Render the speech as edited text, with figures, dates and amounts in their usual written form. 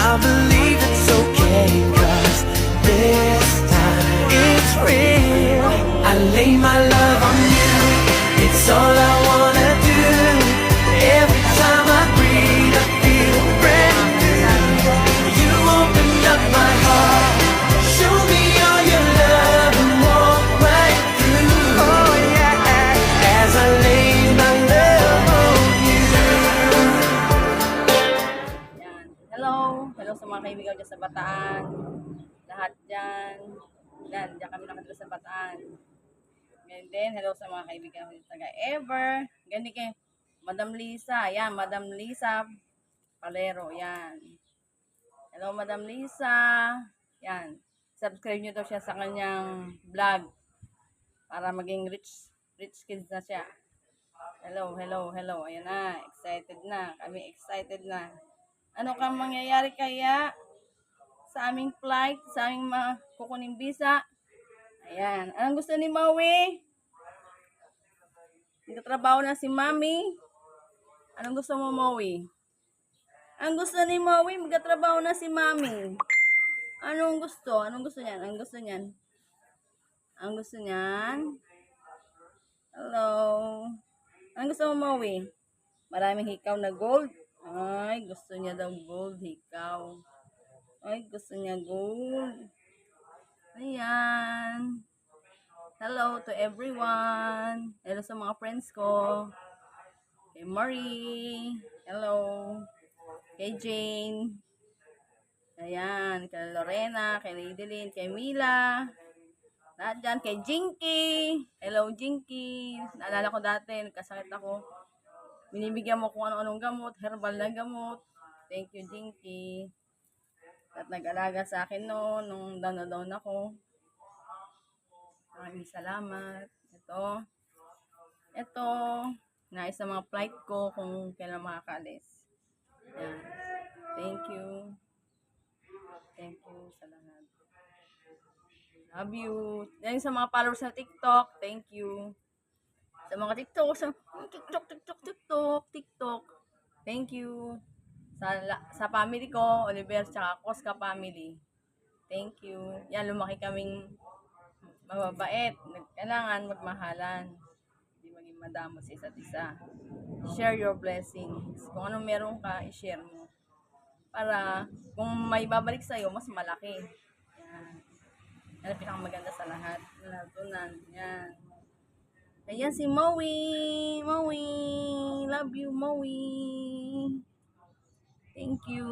I believe it's okay, 'cause this time it's real. I lay my love on you, it's all I wanna do. Every time I breathe, I feel brand new. You opened up my heart, show me all your love and walk right through. Oh yeah, as I lay my love on you. Yan. Hello. Hello sa mga kaibigan dyan sa Bataan. Lahat dyan. Yan. Diyan kami nakatira sa Bataan. And then, hello sa mga kaibigan ko sa taga-Ever. Ganyan kay Madam Lisa. Yan. Madam Lisa Palero. Yan. Hello, Madam Lisa. Yan. Subscribe nyo daw siya sa kanyang vlog para maging rich kids na siya. Hello, hello, hello. Ayan na. Excited na. Kami excited na. Ano kang mangyayari kaya sa aming flight, sa aming kukuning visa? Ayan. Anong gusto ni Maui? Nagtatrabaho na si Mami. Anong gusto mo, Maui? Ang gusto ni Maui, magtatrabaho na si Mami. Anong gusto? Anong gusto niyan? Ang gusto niyan? Ang gusto niyan? Hello. Anong gusto mo, Maui? Maraming hikaw na gold. Ay, gusto niya daw gold, hikaw. Ay, gusto niya gold. Ayan. Hello to everyone. Hello sa mga friends ko. Kay Marie. Hello. Kay Jane. Ayan. Kay Lorena. Kay Lideline. Kay Mila. Lahat dyan. Kay Jinky. Hello, Jinky. Naalala ko dati, nagkasakit ako. Binibigyan mo kung ano-anong gamot. Herbal na gamot. Thank you, Jinky. At nag-alaga sa akin noon, nung down na down ako. Maraming salamat. Ito, nais sa mga flight ko kung kailan makakalis. Yan. Thank you. Thank you sa lahat. Love you. Yan sa mga followers sa TikTok, thank you. Sa mga TikTok, TikTok. Thank you. Sa family ko, Oliver, tsaka Koska family. Thank you. Yan, lumaki kaming mababait. Kailangan magmahalan. Hindi maging madamo sa isa't isa. Share your blessings. Kung anong meron ka, i-share mo. Para kung may babalik sa'yo, mas malaki. Yan. Yan ang pinakamaganda sa lahat. Natunan. Yan. Ayan si Maui. Maui. Love you, Maui. Thank you.